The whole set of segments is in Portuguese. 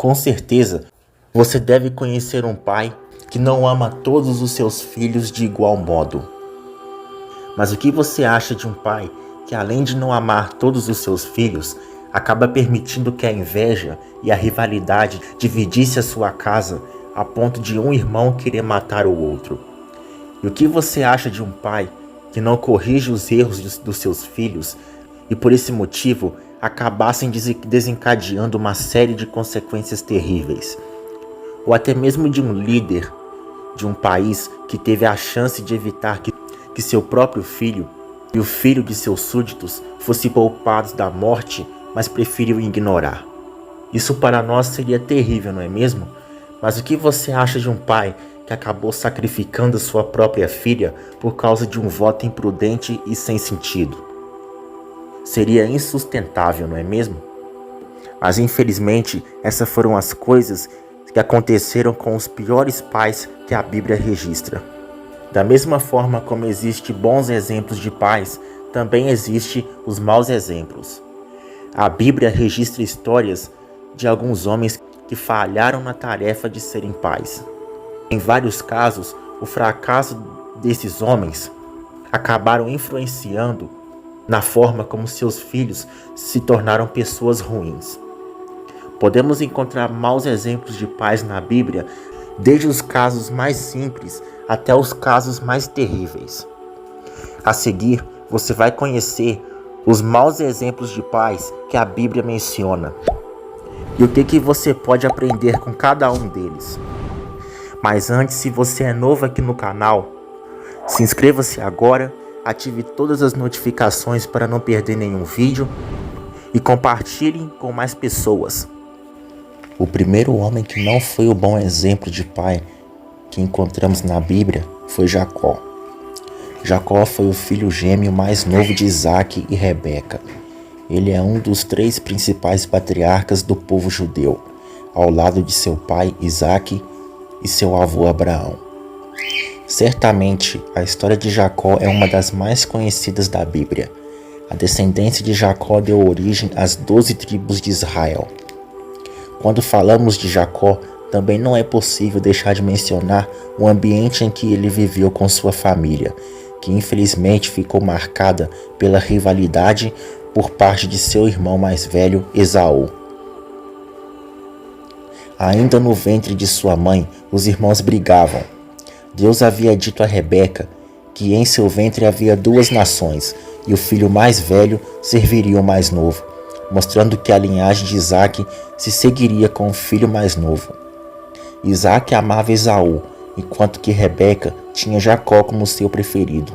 Com certeza, você deve conhecer um pai que não ama todos os seus filhos de igual modo. Mas o que você acha de um pai que, além de não amar todos os seus filhos, acaba permitindo que a inveja e a rivalidade dividisse a sua casa a ponto de um irmão querer matar o outro? E o que você acha de um pai que não corrige os erros dos seus filhos e por esse motivo acabassem desencadeando uma série de consequências terríveis? Ou até mesmo de um líder de um país que teve a chance de evitar que seu próprio filho e o filho de seus súditos fossem poupados da morte, mas preferiu ignorar. Isso para nós seria terrível, não é mesmo? Mas o que você acha de um pai que acabou sacrificando sua própria filha por causa de um voto imprudente e sem sentido? Seria insustentável, não é mesmo? Mas infelizmente, essas foram as coisas que aconteceram com os piores pais que a Bíblia registra. Da mesma forma como existem bons exemplos de pais, também existem os maus exemplos. A Bíblia registra histórias de alguns homens que falharam na tarefa de serem pais. Em vários casos, o fracasso desses homens acabaram influenciando na forma como seus filhos se tornaram pessoas ruins. Podemos encontrar maus exemplos de pais na Bíblia, desde os casos mais simples até os casos mais terríveis. A seguir, você vai conhecer os maus exemplos de pais que a Bíblia menciona e o que você pode aprender com cada um deles. Mas antes, se você é novo aqui no canal, se inscreva-se agora, ative todas as notificações para não perder nenhum vídeo e compartilhe com mais pessoas. O primeiro homem que não foi o bom exemplo de pai que encontramos na Bíblia foi Jacó. Jacó foi o filho gêmeo mais novo de Isaac e Rebeca. Ele é um dos 3 principais patriarcas do povo judeu, ao lado de seu pai Isaac e seu avô Abraão. Certamente, a história de Jacó é uma das mais conhecidas da Bíblia. A descendência de Jacó deu origem às 12 tribos de Israel. Quando falamos de Jacó, também não é possível deixar de mencionar o ambiente em que ele viveu com sua família, que infelizmente ficou marcada pela rivalidade por parte de seu irmão mais velho, Esaú. Ainda no ventre de sua mãe, os irmãos brigavam. Deus havia dito a Rebeca que em seu ventre havia 2 nações, e o filho mais velho serviria o mais novo, mostrando que a linhagem de Isaac se seguiria com o filho mais novo. Isaac amava Esaú, enquanto que Rebeca tinha Jacó como seu preferido.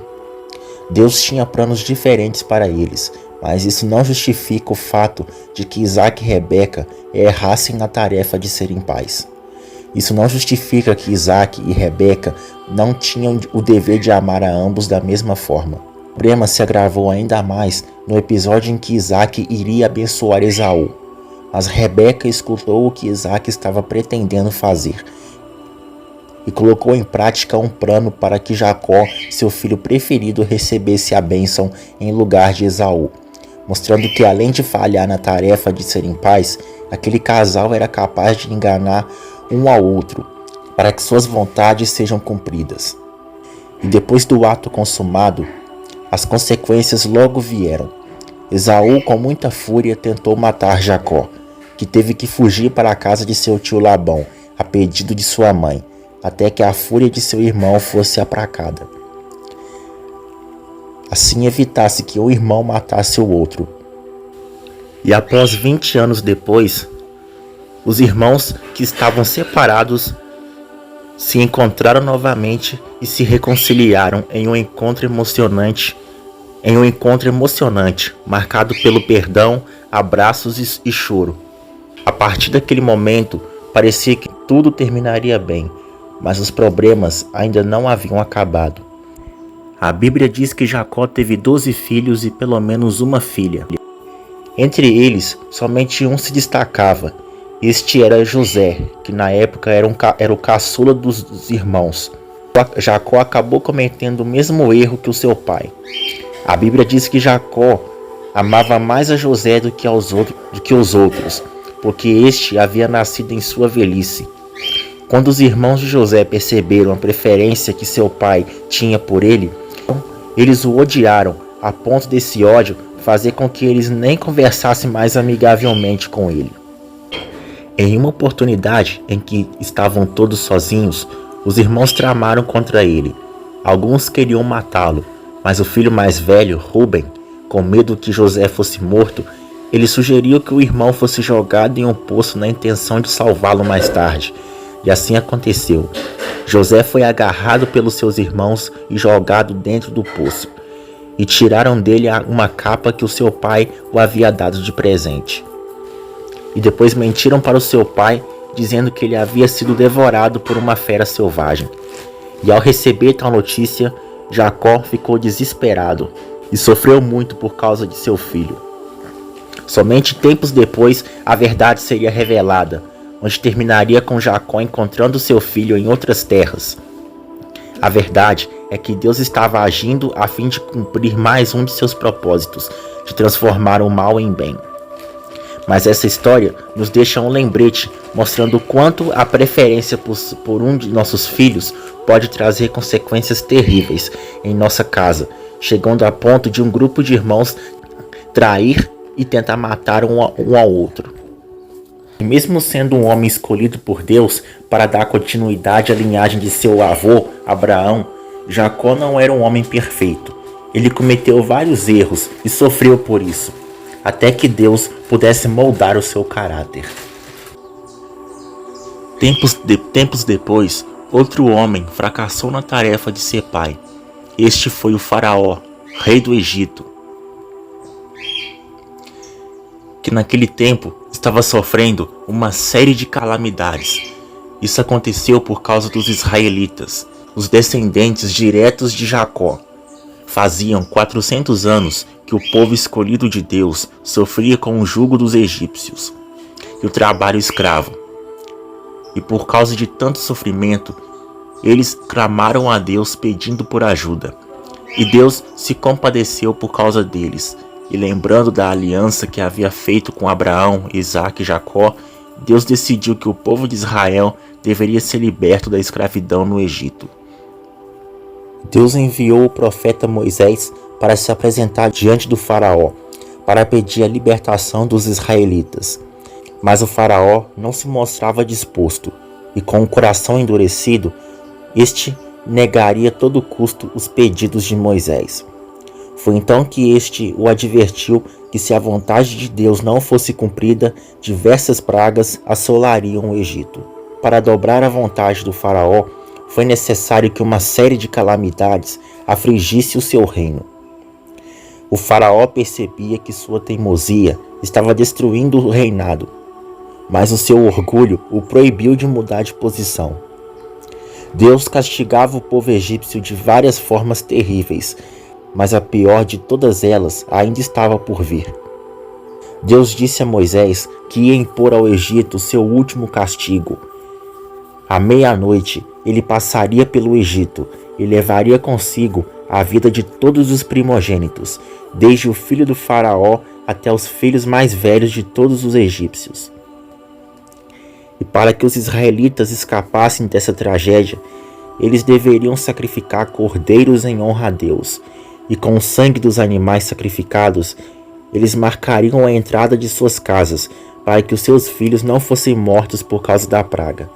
Deus tinha planos diferentes para eles, mas isso não justifica o fato de que Isaac e Rebeca errassem na tarefa de serem pais. Isso não justifica que Isaac e Rebeca não tinham o dever de amar a ambos da mesma forma. O problema se agravou ainda mais no episódio em que Isaac iria abençoar Esaú. Mas Rebeca escutou o que Isaac estava pretendendo fazer e colocou em prática um plano para que Jacó, seu filho preferido, recebesse a bênção em lugar de Esaú, mostrando que além de falhar na tarefa de serem pais, aquele casal era capaz de enganar um ao outro para que suas vontades sejam cumpridas. E depois do ato consumado, as consequências logo vieram. Esaú, com muita fúria, tentou matar Jacó, que teve que fugir para a casa de seu tio Labão, a pedido de sua mãe, até que a fúria de seu irmão fosse aplacada. Assim evitasse que um irmão matasse o outro. E após 20 anos depois, os irmãos que estavam separados se encontraram novamente e se reconciliaram em um encontro emocionante, marcado pelo perdão, abraços e choro. A partir daquele momento, parecia que tudo terminaria bem, mas os problemas ainda não haviam acabado. A Bíblia diz que Jacó teve 12 filhos e pelo menos uma filha. Entre eles, somente um se destacava. Este era José, que na época era o caçula dos irmãos. Jacó acabou cometendo o mesmo erro que o seu pai. A Bíblia diz que Jacó amava mais a José do que os outros, porque este havia nascido em sua velhice. Quando os irmãos de José perceberam a preferência que seu pai tinha por ele, eles o odiaram, a ponto desse ódio fazer com que eles nem conversassem mais amigavelmente com ele. Em uma oportunidade em que estavam todos sozinhos, os irmãos tramaram contra ele. Alguns queriam matá-lo, mas o filho mais velho, Rubem, com medo que José fosse morto, ele sugeriu que o irmão fosse jogado em um poço na intenção de salvá-lo mais tarde. E assim aconteceu. José foi agarrado pelos seus irmãos e jogado dentro do poço. E tiraram dele uma capa que o seu pai o havia dado de presente. E depois mentiram para o seu pai, dizendo que ele havia sido devorado por uma fera selvagem. E ao receber tal notícia, Jacó ficou desesperado e sofreu muito por causa de seu filho. Somente tempos depois, a verdade seria revelada, onde terminaria com Jacó encontrando seu filho em outras terras. A verdade é que Deus estava agindo a fim de cumprir mais um de seus propósitos, de transformar o mal em bem. Mas essa história nos deixa um lembrete, mostrando o quanto a preferência por um de nossos filhos pode trazer consequências terríveis em nossa casa, chegando a ponto de um grupo de irmãos trair e tentar matar um ao outro. E mesmo sendo um homem escolhido por Deus para dar continuidade à linhagem de seu avô, Abraão, Jacó não era um homem perfeito. Ele cometeu vários erros e sofreu por isso, até que Deus pudesse moldar o seu caráter. Tempos depois, outro homem fracassou na tarefa de ser pai. Este foi o Faraó, rei do Egito, que naquele tempo estava sofrendo uma série de calamidades. Isso aconteceu por causa dos israelitas, os descendentes diretos de Jacó. Faziam 400 anos que o povo escolhido de Deus sofria com o jugo dos egípcios e o trabalho escravo. E por causa de tanto sofrimento, eles clamaram a Deus pedindo por ajuda. E Deus se compadeceu por causa deles. E lembrando da aliança que havia feito com Abraão, Isaque e Jacó, Deus decidiu que o povo de Israel deveria ser liberto da escravidão no Egito. Deus enviou o profeta Moisés para se apresentar diante do faraó, para pedir a libertação dos israelitas. Mas o faraó não se mostrava disposto, e com o coração endurecido, este negaria a todo custo os pedidos de Moisés. Foi então que este o advertiu que se a vontade de Deus não fosse cumprida, diversas pragas assolariam o Egito. Para dobrar a vontade do faraó, foi necessário que uma série de calamidades afligisse o seu reino. O faraó percebia que sua teimosia estava destruindo o reinado, mas o seu orgulho o proibiu de mudar de posição. Deus castigava o povo egípcio de várias formas terríveis, mas a pior de todas elas ainda estava por vir. Deus disse a Moisés que ia impor ao Egito seu último castigo. À meia-noite, ele passaria pelo Egito e levaria consigo a vida de todos os primogênitos, desde o filho do faraó até os filhos mais velhos de todos os egípcios. E para que os israelitas escapassem dessa tragédia, eles deveriam sacrificar cordeiros em honra a Deus, e com o sangue dos animais sacrificados, eles marcariam a entrada de suas casas, para que os seus filhos não fossem mortos por causa da praga.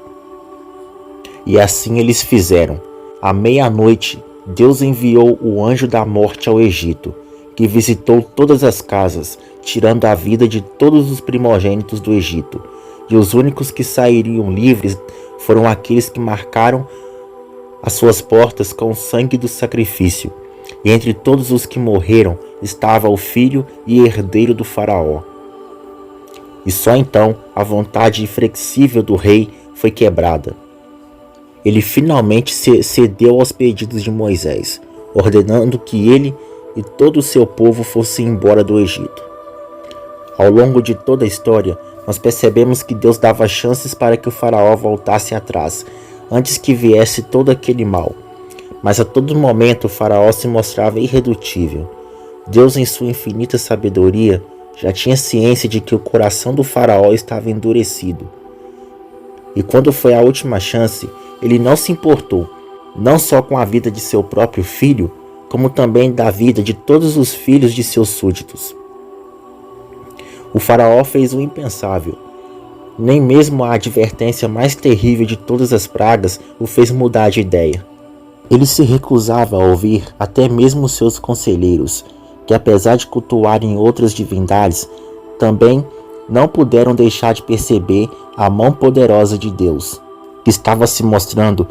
E assim eles fizeram. À meia-noite, Deus enviou o anjo da morte ao Egito, que visitou todas as casas, tirando a vida de todos os primogênitos do Egito. E os únicos que sairiam livres foram aqueles que marcaram as suas portas com o sangue do sacrifício. E entre todos os que morreram estava o filho e herdeiro do faraó. E só então a vontade inflexível do rei foi quebrada. Ele finalmente cedeu aos pedidos de Moisés, ordenando que ele e todo o seu povo fossem embora do Egito. Ao longo de toda a história, nós percebemos que Deus dava chances para que o faraó voltasse atrás, antes que viesse todo aquele mal. Mas a todo momento o faraó se mostrava irredutível. Deus, em sua infinita sabedoria, já tinha ciência de que o coração do faraó estava endurecido. E quando foi a última chance, ele não se importou, não só com a vida de seu próprio filho, como também da vida de todos os filhos de seus súditos. O faraó fez o impensável. Nem mesmo a advertência mais terrível de todas as pragas o fez mudar de ideia. Ele se recusava a ouvir até mesmo seus conselheiros, que apesar de cultuarem outras divindades, também não puderam deixar de perceber a mão poderosa de Deus, que estava se mostrando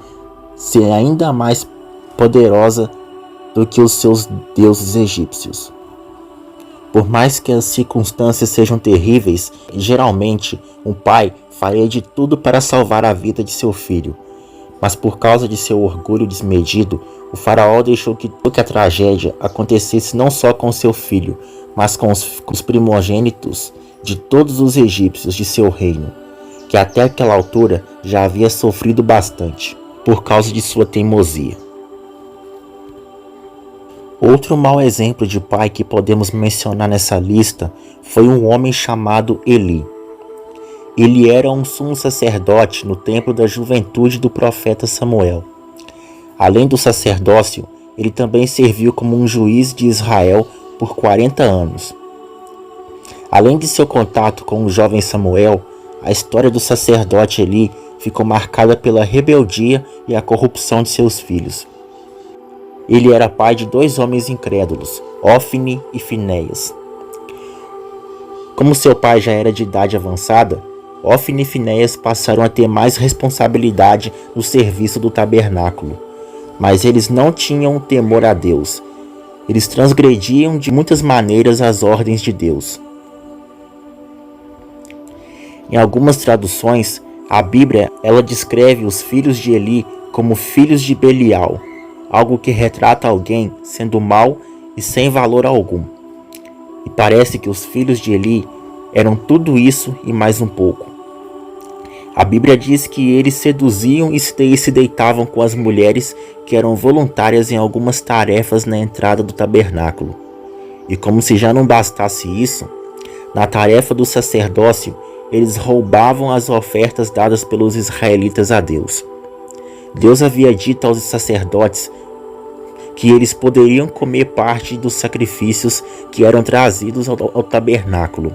ser ainda mais poderosa do que os seus deuses egípcios. Por mais que as circunstâncias sejam terríveis, geralmente um pai faria de tudo para salvar a vida de seu filho. Mas por causa de seu orgulho desmedido, o faraó deixou que a tragédia acontecesse não só com seu filho, mas com os primogênitos de todos os egípcios de seu reino, que até aquela altura já havia sofrido bastante, por causa de sua teimosia. Outro mau exemplo de pai que podemos mencionar nessa lista foi um homem chamado Eli. Ele era um sumo sacerdote no templo da juventude do profeta Samuel. Além do sacerdócio, ele também serviu como um juiz de Israel por 40 anos. Além de seu contato com o jovem Samuel, a história do sacerdote Eli ficou marcada pela rebeldia e a corrupção de seus filhos. Ele era pai de 2 homens incrédulos, Ofni e Finéias. Como seu pai já era de idade avançada, Ofni e Finéias passaram a ter mais responsabilidade no serviço do tabernáculo, mas eles não tinham temor a Deus. Eles transgrediam de muitas maneiras as ordens de Deus. Em algumas traduções, a Bíblia ela descreve os filhos de Eli como filhos de Belial, algo que retrata alguém sendo mau e sem valor algum. E parece que os filhos de Eli eram tudo isso e mais um pouco. A Bíblia diz que eles seduziam e se deitavam com as mulheres que eram voluntárias em algumas tarefas na entrada do tabernáculo. E como se já não bastasse isso, na tarefa do sacerdócio, eles roubavam as ofertas dadas pelos israelitas a Deus. Deus havia dito aos sacerdotes que eles poderiam comer parte dos sacrifícios que eram trazidos ao tabernáculo.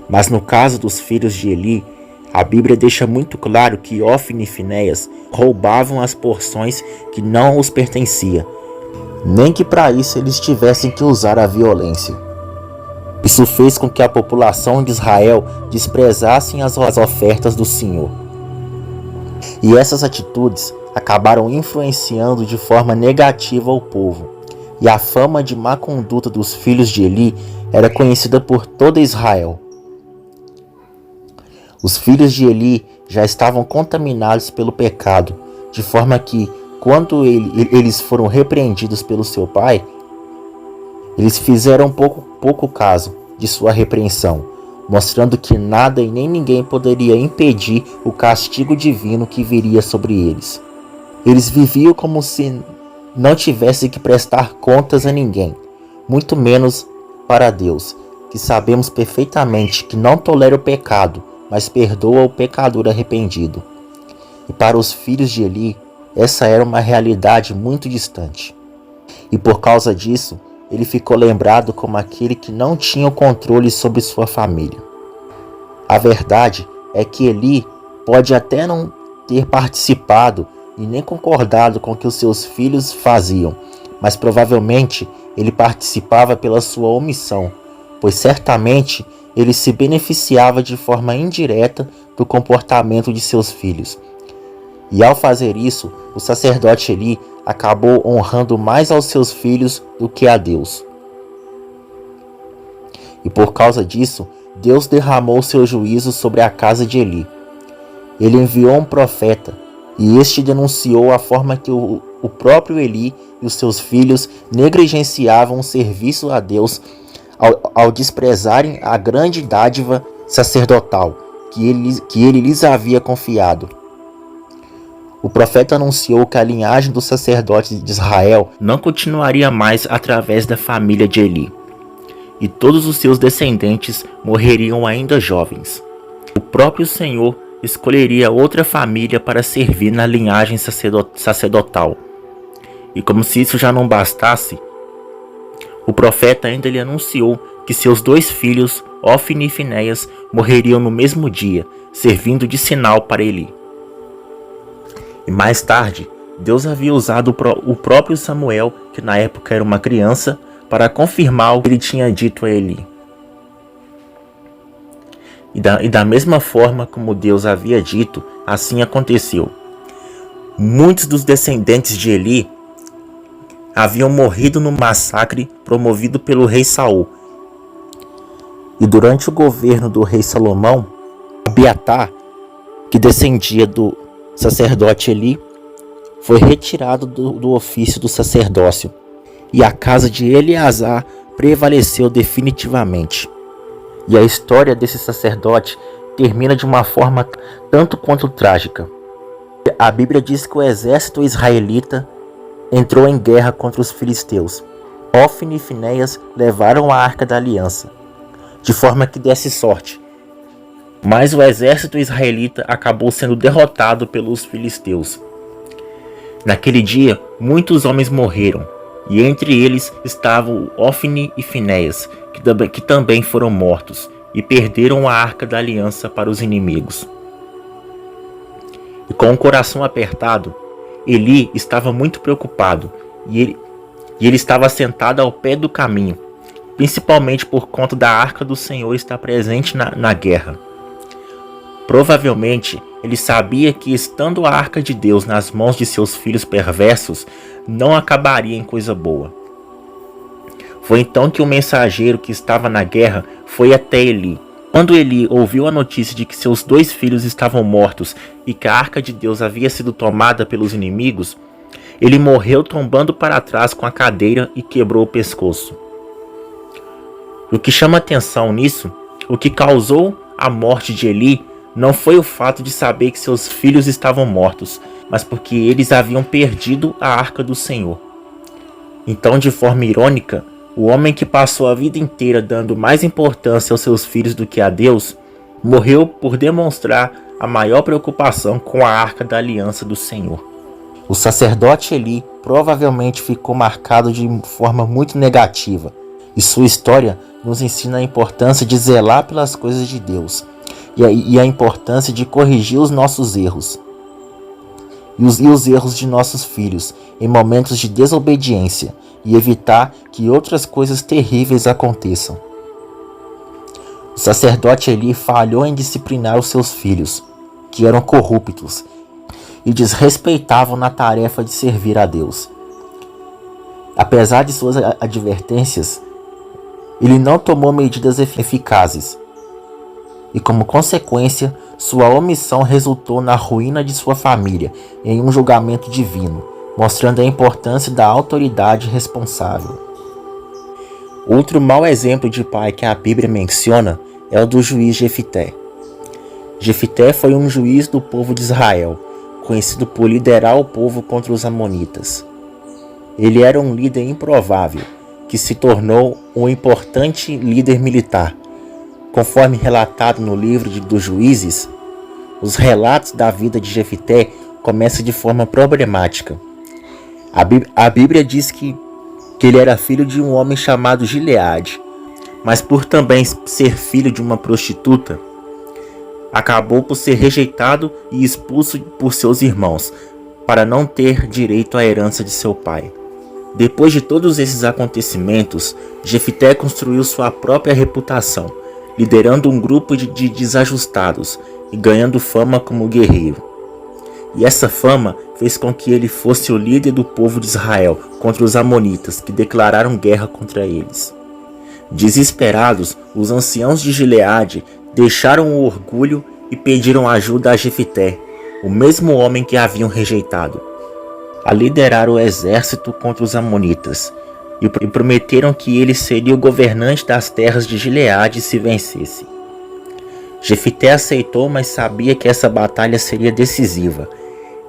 Mas no caso dos filhos de Eli, a Bíblia deixa muito claro que Ofni e Finéias roubavam as porções que não os pertenciam, nem que para isso eles tivessem que usar a violência. Isso fez com que a população de Israel desprezasse as ofertas do Senhor. E essas atitudes acabaram influenciando de forma negativa o povo. E a fama de má conduta dos filhos de Eli era conhecida por toda Israel. Os filhos de Eli já estavam contaminados pelo pecado, de forma que, quando eles foram repreendidos pelo seu pai, eles fizeram pouco caso de sua repreensão, mostrando que nada e nem ninguém poderia impedir o castigo divino que viria sobre eles. Eles viviam como se não tivessem que prestar contas a ninguém, muito menos para Deus, que sabemos perfeitamente que não tolera o pecado, mas perdoa o pecador arrependido. E para os filhos de Eli, essa era uma realidade muito distante. E por causa disso, ele ficou lembrado como aquele que não tinha o controle sobre sua família. A verdade é que Eli pode até não ter participado e nem concordado com o que os seus filhos faziam, mas provavelmente ele participava pela sua omissão, pois certamente ele se beneficiava de forma indireta do comportamento de seus filhos. E ao fazer isso, o sacerdote Eli acabou honrando mais aos seus filhos do que a Deus. E por causa disso, Deus derramou seu juízo sobre a casa de Eli. Ele enviou um profeta, e este denunciou a forma que o próprio Eli e os seus filhos negligenciavam o serviço a Deus ao desprezarem a grande dádiva sacerdotal que ele lhes havia confiado. O profeta anunciou que a linhagem dos sacerdotes de Israel não continuaria mais através da família de Eli. e todos os seus descendentes morreriam ainda jovens. O próprio Senhor escolheria outra família para servir na linhagem sacerdotal. E como se isso já não bastasse, o profeta ainda lhe anunciou que seus 2 filhos, Ofni e Finéias, morreriam no mesmo dia, servindo de sinal para Eli. E mais tarde, Deus havia usado o próprio Samuel, que na época era uma criança, para confirmar o que ele tinha dito a Eli. E da mesma forma como Deus havia dito, assim aconteceu. Muitos dos descendentes de Eli haviam morrido no massacre promovido pelo rei Saul. E durante o governo do rei Salomão, Abiatar, que descendia do sacerdote Eli, foi retirado do ofício do sacerdócio, e a casa de Eleazar prevaleceu definitivamente. E a história desse sacerdote termina de uma forma tanto quanto trágica. A Bíblia diz que o exército israelita entrou em guerra contra os filisteus. Ofni e Finéias levaram a Arca da Aliança, de forma que desse sorte. Mas o exército israelita acabou sendo derrotado pelos filisteus. Naquele dia, muitos homens morreram, e entre eles estavam Ofni e Finéias, que também foram mortos, e perderam a Arca da Aliança para os inimigos. E com o coração apertado, Eli estava muito preocupado, e ele estava sentado ao pé do caminho, principalmente por conta da Arca do Senhor estar presente na guerra. Provavelmente, ele sabia que estando a Arca de Deus nas mãos de seus filhos perversos, não acabaria em coisa boa. Foi então que o mensageiro que estava na guerra foi até Eli. Quando Eli ouviu a notícia de que seus 2 filhos estavam mortos e que a Arca de Deus havia sido tomada pelos inimigos, ele morreu tombando para trás com a cadeira e quebrou o pescoço. O que chama atenção nisso, o que causou a morte de Eli, não foi o fato de saber que seus filhos estavam mortos, mas porque eles haviam perdido a Arca do Senhor. Então, de forma irônica, o homem que passou a vida inteira dando mais importância aos seus filhos do que a Deus, morreu por demonstrar a maior preocupação com a Arca da Aliança do Senhor. O sacerdote Eli provavelmente ficou marcado de forma muito negativa, e sua história nos ensina a importância de zelar pelas coisas de Deus, e a importância de corrigir os nossos erros e os erros de nossos filhos em momentos de desobediência, e evitar que outras coisas terríveis aconteçam. O sacerdote Eli falhou em disciplinar os seus filhos, que eram corruptos e desrespeitavam na tarefa de servir a Deus. Apesar de suas advertências, ele não tomou medidas eficazes, e como consequência, sua omissão resultou na ruína de sua família em um julgamento divino, mostrando a importância da autoridade responsável. Outro mau exemplo de pai que a Bíblia menciona é o do juiz Jefité. Jefité foi um juiz do povo de Israel, conhecido por liderar o povo contra os amonitas. Ele era um líder improvável, que se tornou um importante líder militar. Conforme relatado no livro dos Juízes, os relatos da vida de Jefité começam de forma problemática. A Bíblia diz que ele era filho de um homem chamado Gileade, mas por também ser filho de uma prostituta, acabou por ser rejeitado e expulso por seus irmãos, para não ter direito à herança de seu pai. Depois de todos esses acontecimentos, Jefité construiu sua própria reputação, liderando um grupo de desajustados e ganhando fama como guerreiro. E essa fama fez com que ele fosse o líder do povo de Israel contra os amonitas, que declararam guerra contra eles. Desesperados, os anciãos de Gileade deixaram o orgulho e pediram ajuda a Jefité, o mesmo homem que haviam rejeitado, a liderar o exército contra os amonitas, e prometeram que ele seria o governante das terras de Gileade se vencesse. Jefité aceitou, mas sabia que essa batalha seria decisiva.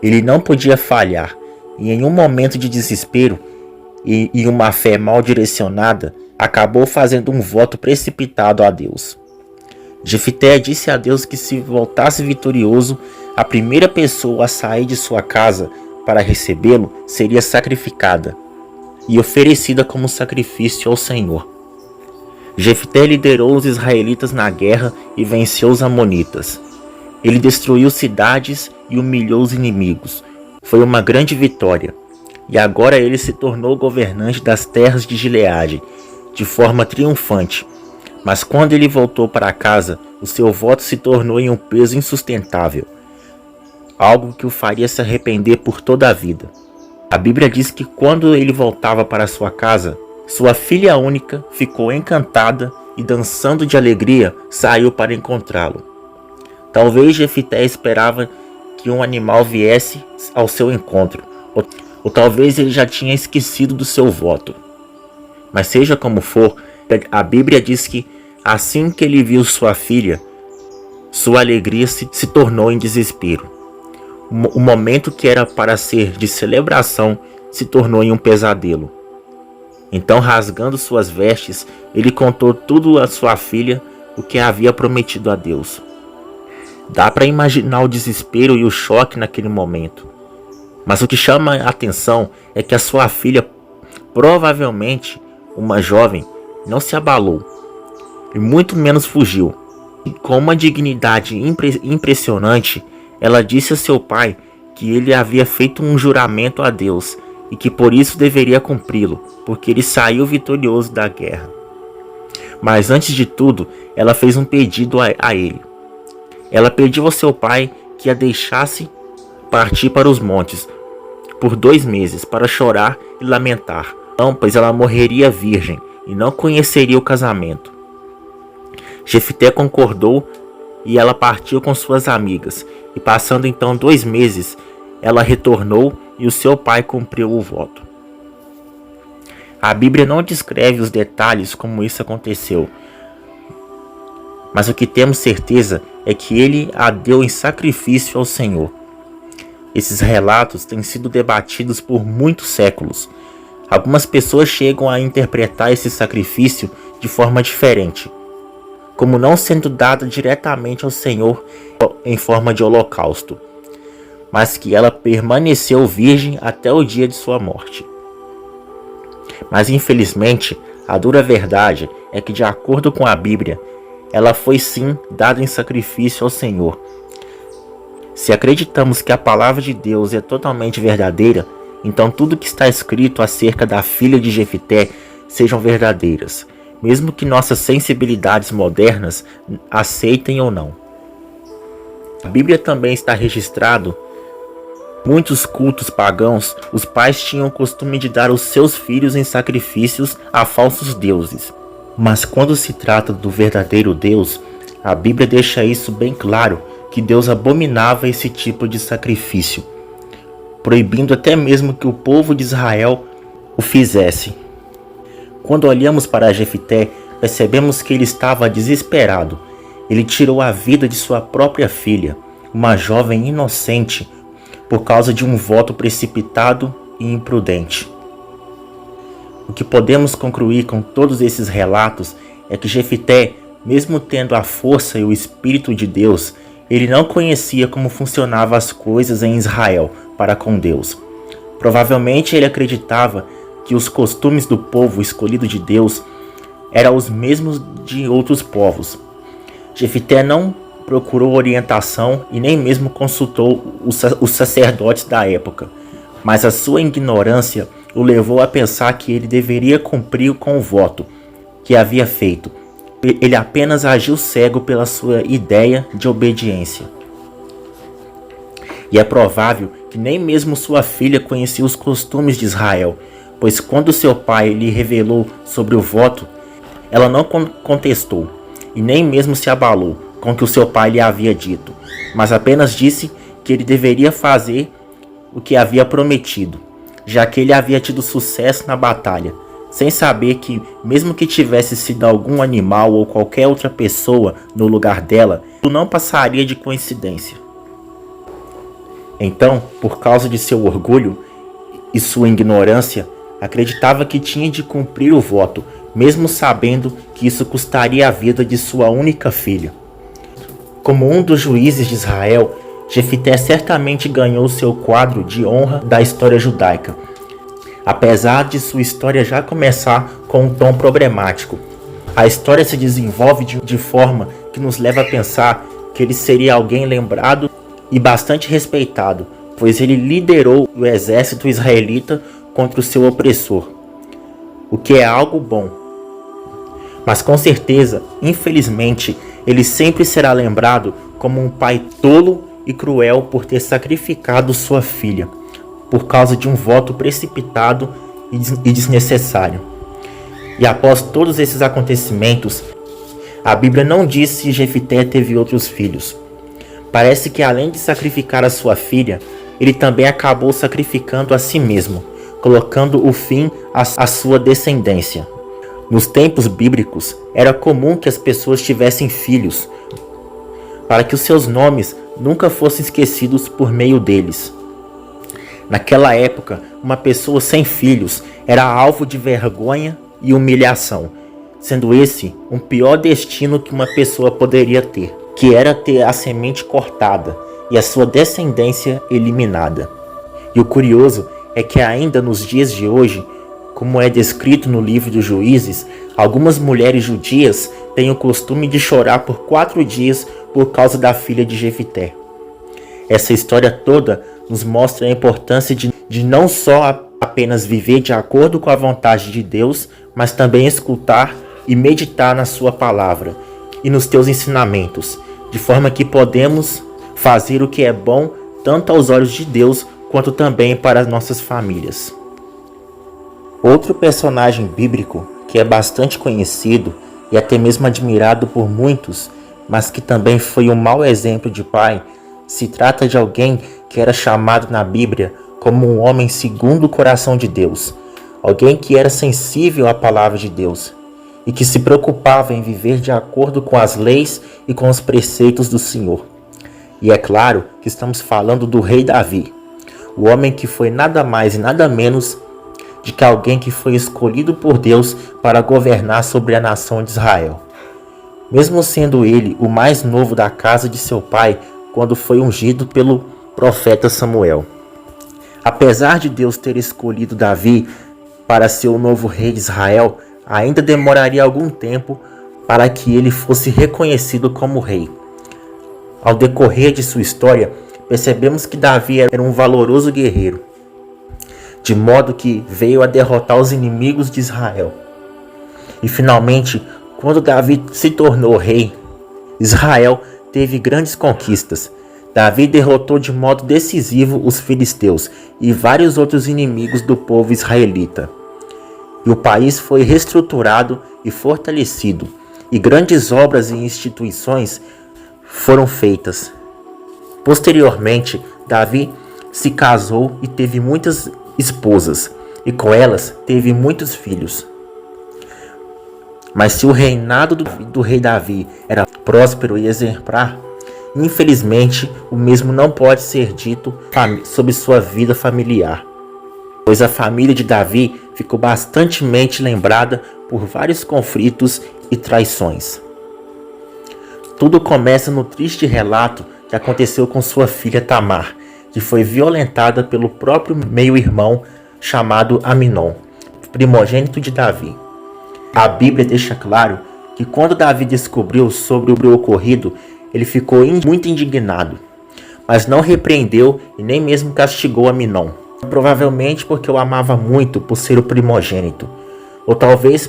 Ele não podia falhar, e em um momento de desespero e uma fé mal direcionada, acabou fazendo um voto precipitado a Deus. Jefté disse a Deus que se voltasse vitorioso, a primeira pessoa a sair de sua casa para recebê-lo seria sacrificada e oferecida como sacrifício ao Senhor. Jefté liderou os israelitas na guerra e venceu os amonitas. Ele destruiu cidades e humilhou os inimigos. Foi uma grande vitória. E agora ele se tornou governante das terras de Gileade, de forma triunfante. Mas quando ele voltou para casa, o seu voto se tornou em um peso insustentável, algo que o faria se arrepender por toda a vida. A Bíblia diz que quando ele voltava para sua casa, sua filha única ficou encantada e, dançando de alegria, saiu para encontrá-lo. Talvez Jefté esperava que um animal viesse ao seu encontro, ou talvez ele já tinha esquecido do seu voto. Mas seja como for, a Bíblia diz que assim que ele viu sua filha, sua alegria se tornou em desespero. O momento que era para ser de celebração se tornou em um pesadelo. Então, rasgando suas vestes, ele contou tudo a sua filha, o que havia prometido a Deus. Dá para imaginar o desespero e o choque naquele momento. Mas o que chama a atenção é que a sua filha, provavelmente uma jovem, não se abalou e muito menos fugiu. E com uma dignidade impressionante, ela disse a seu pai que ele havia feito um juramento a Deus e que por isso deveria cumpri-lo, porque ele saiu vitorioso da guerra. Mas antes de tudo, ela fez um pedido a ele. Ela pediu ao seu pai que a deixasse partir para os montes por 2 meses para chorar e lamentar, pois ela morreria virgem e não conheceria o casamento. Jefté concordou e ela partiu com suas amigas, e passando então 2 meses, ela retornou e o seu pai cumpriu o voto. A Bíblia não descreve os detalhes como isso aconteceu, mas o que temos certeza é que ele a deu em sacrifício ao Senhor. Esses relatos têm sido debatidos por muitos séculos. Algumas pessoas chegam a interpretar esse sacrifício de forma diferente, como não sendo dada diretamente ao Senhor em forma de holocausto, mas que ela permaneceu virgem até o dia de sua morte. Mas infelizmente, a dura verdade é que, de acordo com a Bíblia, ela foi sim dada em sacrifício ao Senhor. Se acreditamos que a palavra de Deus é totalmente verdadeira, então tudo que está escrito acerca da filha de Jefté sejam verdadeiras, mesmo que nossas sensibilidades modernas aceitem ou não. A Bíblia também está registrado muitos cultos pagãos, os pais tinham o costume de dar os seus filhos em sacrifícios a falsos deuses. Mas quando se trata do verdadeiro Deus, a Bíblia deixa isso bem claro, que Deus abominava esse tipo de sacrifício, proibindo até mesmo que o povo de Israel o fizesse. Quando olhamos para Jefté, percebemos que ele estava desesperado. Ele tirou a vida de sua própria filha, uma jovem inocente, por causa de um voto precipitado e imprudente. O que podemos concluir com todos esses relatos é que Jefté, mesmo tendo a força e o Espírito de Deus, ele não conhecia como funcionavam as coisas em Israel para com Deus. Provavelmente ele acreditava que os costumes do povo escolhido de Deus eram os mesmos de outros povos. Jefté não procurou orientação e nem mesmo consultou os sacerdotes da época, mas a sua ignorância o levou a pensar que ele deveria cumprir com o voto que havia feito. Ele apenas agiu cego pela sua ideia de obediência. E é provável que nem mesmo sua filha conhecia os costumes de Israel, pois quando seu pai lhe revelou sobre o voto, ela não contestou e nem mesmo se abalou com o que o seu pai lhe havia dito, mas apenas disse que ele deveria fazer o que havia prometido, já que ele havia tido sucesso na batalha, sem saber que, mesmo que tivesse sido algum animal ou qualquer outra pessoa no lugar dela, isso não passaria de coincidência. Então, por causa de seu orgulho e sua ignorância, acreditava que tinha de cumprir o voto, mesmo sabendo que isso custaria a vida de sua única filha. Como um dos juízes de Israel, Jefité certamente ganhou seu quadro de honra da história judaica, apesar de sua história já começar com um tom problemático. A história se desenvolve de forma que nos leva a pensar que ele seria alguém lembrado e bastante respeitado, pois ele liderou o exército israelita contra o seu opressor, o que é algo bom. Mas com certeza, infelizmente, ele sempre será lembrado como um pai tolo e cruel por ter sacrificado sua filha, por causa de um voto precipitado e desnecessário. E após todos esses acontecimentos, a Bíblia não diz se Jefité teve outros filhos. Parece que além de sacrificar a sua filha, ele também acabou sacrificando a si mesmo, colocando o fim à sua descendência. Nos tempos bíblicos, era comum que as pessoas tivessem filhos, para que os seus nomes nunca fossem esquecidos por meio deles. Naquela época, uma pessoa sem filhos era alvo de vergonha e humilhação, sendo esse um pior destino que uma pessoa poderia ter, que era ter a semente cortada e a sua descendência eliminada. E o curioso é que ainda nos dias de hoje, como é descrito no livro dos Juízes, algumas mulheres judias têm o costume de chorar por 4 dias por causa da filha de Jefité. Essa história toda nos mostra a importância de não só apenas viver de acordo com a vontade de Deus, mas também escutar e meditar na sua palavra e nos teus ensinamentos, de forma que podemos fazer o que é bom tanto aos olhos de Deus quanto também para as nossas famílias. Outro personagem bíblico que é bastante conhecido e até mesmo admirado por muitos, mas que também foi um mau exemplo de pai, se trata de alguém que era chamado na Bíblia como um homem segundo o coração de Deus, alguém que era sensível à palavra de Deus e que se preocupava em viver de acordo com as leis e com os preceitos do Senhor. E é claro que estamos falando do rei Davi, o homem que foi nada mais e nada menos de que alguém que foi escolhido por Deus para governar sobre a nação de Israel. Mesmo sendo ele o mais novo da casa de seu pai, quando foi ungido pelo profeta Samuel. Apesar de Deus ter escolhido Davi para ser o novo rei de Israel, ainda demoraria algum tempo para que ele fosse reconhecido como rei. Ao decorrer de sua história, percebemos que Davi era um valoroso guerreiro, de modo que veio a derrotar os inimigos de Israel. E finalmente, quando Davi se tornou rei, Israel teve grandes conquistas. Davi derrotou de modo decisivo os filisteus e vários outros inimigos do povo israelita. E o país foi reestruturado e fortalecido, e grandes obras e instituições foram feitas. Posteriormente, Davi se casou e teve muitas esposas, e com elas teve muitos filhos. Mas se o reinado do rei Davi era próspero e exemplar, infelizmente o mesmo não pode ser dito sobre sua vida familiar, pois a família de Davi ficou bastante lembrada por vários conflitos e traições. Tudo começa no triste relato que aconteceu com sua filha Tamar, que foi violentada pelo próprio meio-irmão chamado Aminon, primogênito de Davi. A Bíblia deixa claro que quando Davi descobriu sobre o ocorrido, ele ficou muito indignado, mas não repreendeu e nem mesmo castigou Aminon, provavelmente porque o amava muito por ser o primogênito, ou talvez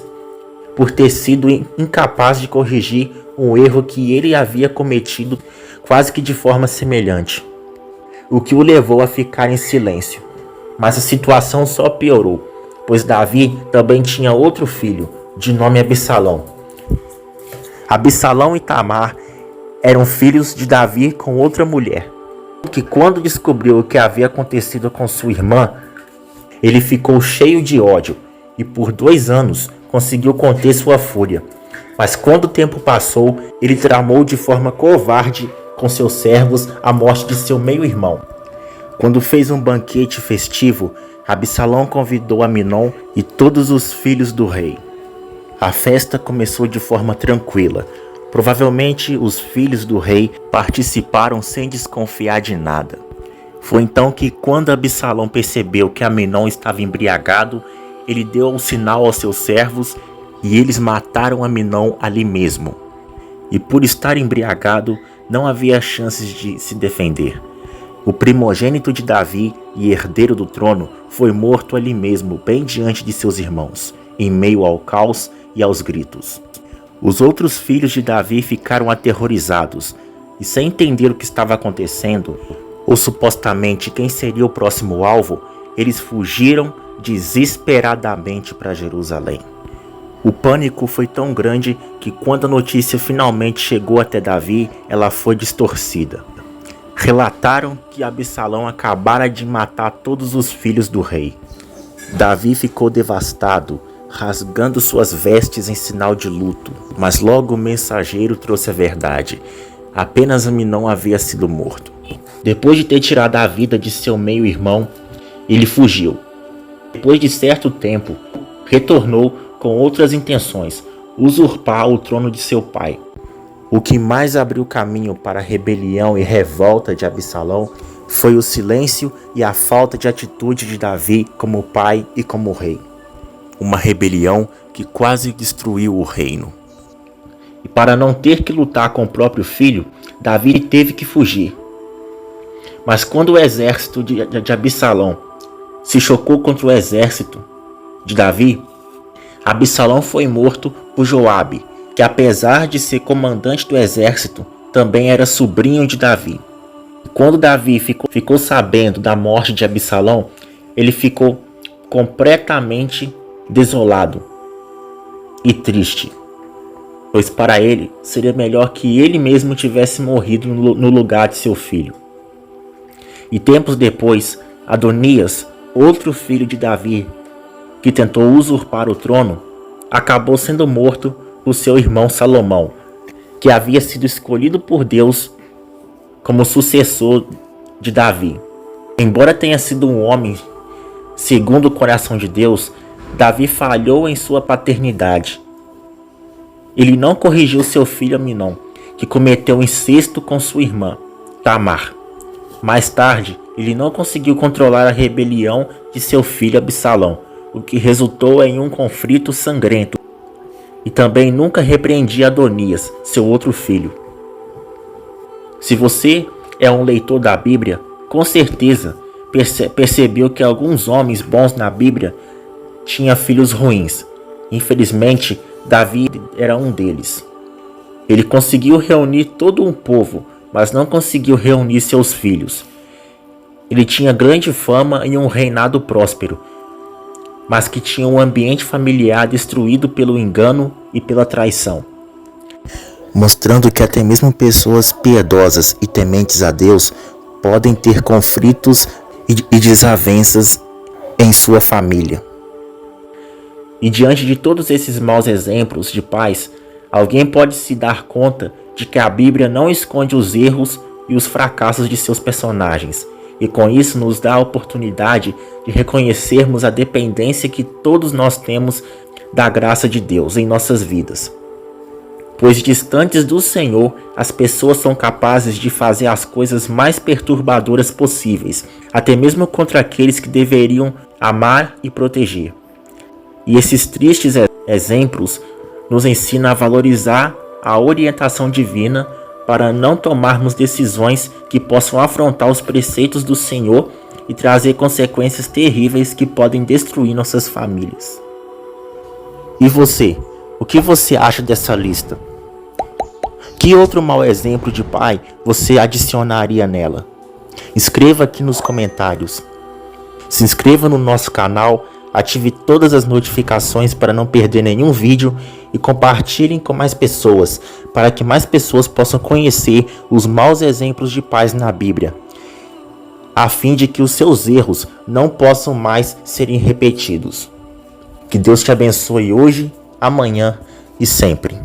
por ter sido incapaz de corrigir um erro que ele havia cometido quase que de forma semelhante, o que o levou a ficar em silêncio. Mas a situação só piorou, pois Davi também tinha outro filho, de nome Absalão. Absalão e Tamar eram filhos de Davi com outra mulher, que quando descobriu o que havia acontecido com sua irmã, ele ficou cheio de ódio e por 2 anos conseguiu conter sua fúria. Mas quando o tempo passou, ele tramou de forma covarde com seus servos a morte de seu meio-irmão. Quando fez um banquete festivo, Absalão convidou Aminon e todos os filhos do rei. A festa começou de forma tranquila. Provavelmente os filhos do rei participaram sem desconfiar de nada. Foi então que, quando Absalão percebeu que Amnon estava embriagado, ele deu um sinal aos seus servos e eles mataram Amnon ali mesmo. E por estar embriagado, não havia chances de se defender. O primogênito de Davi e herdeiro do trono foi morto ali mesmo, bem diante de seus irmãos, em meio ao caos e aos gritos. Os outros filhos de Davi ficaram aterrorizados e, sem entender o que estava acontecendo, ou supostamente quem seria o próximo alvo, eles fugiram desesperadamente para Jerusalém. O pânico foi tão grande que, quando a notícia finalmente chegou até Davi, ela foi distorcida. Relataram que Absalão acabara de matar todos os filhos do rei. Davi ficou devastado, rasgando suas vestes em sinal de luto, mas logo o mensageiro trouxe a verdade. Apenas Amnon havia sido morto. Depois de ter tirado a vida de seu meio-irmão, ele fugiu. Depois de certo tempo, retornou com outras intenções, usurpar o trono de seu pai. O que mais abriu caminho para a rebelião e revolta de Absalão foi o silêncio e a falta de atitude de Davi como pai e como rei. Uma rebelião que quase destruiu o reino. E para não ter que lutar com o próprio filho, Davi teve que fugir. Mas quando o exército de Absalão se chocou contra o exército de Davi, Absalão foi morto por Joabe, que apesar de ser comandante do exército, também era sobrinho de Davi. Quando Davi ficou sabendo da morte de Absalão, ele ficou completamente desolado e triste, pois para ele seria melhor que ele mesmo tivesse morrido no lugar de seu filho. E tempos depois, Adonias, outro filho de Davi, que tentou usurpar o trono, acabou sendo morto por seu irmão Salomão, que havia sido escolhido por Deus como sucessor de Davi. Embora tenha sido um homem segundo o coração de Deus, Davi falhou em sua paternidade. Ele não corrigiu seu filho Amnon, que cometeu incesto com sua irmã, Tamar. Mais tarde, ele não conseguiu controlar a rebelião de seu filho Absalão, o que resultou em um conflito sangrento. E também nunca repreendia Adonias, seu outro filho. Se você é um leitor da Bíblia, com certeza percebeu que alguns homens bons na Bíblia tinham filhos ruins. Infelizmente, Davi era um deles. Ele conseguiu reunir todo um povo, mas não conseguiu reunir seus filhos. Ele tinha grande fama e um reinado próspero, mas que tinha um ambiente familiar destruído pelo engano e pela traição. Mostrando que até mesmo pessoas piedosas e tementes a Deus podem ter conflitos e desavenças em sua família. E diante de todos esses maus exemplos de pais, alguém pode se dar conta de que a Bíblia não esconde os erros e os fracassos de seus personagens, e com isso nos dá a oportunidade de reconhecermos a dependência que todos nós temos da graça de Deus em nossas vidas. Pois distantes do Senhor, as pessoas são capazes de fazer as coisas mais perturbadoras possíveis, até mesmo contra aqueles que deveriam amar e proteger. E esses tristes exemplos nos ensinam a valorizar a orientação divina para não tomarmos decisões que possam afrontar os preceitos do Senhor e trazer consequências terríveis que podem destruir nossas famílias. E você? O que você acha dessa lista? Que outro mau exemplo de pai você adicionaria nela? Escreva aqui nos comentários. Se inscreva no nosso canal, ative todas as notificações para não perder nenhum vídeo e compartilhem com mais pessoas, para que mais pessoas possam conhecer os maus exemplos de pais na Bíblia, a fim de que os seus erros não possam mais serem repetidos. Que Deus te abençoe hoje, amanhã e sempre.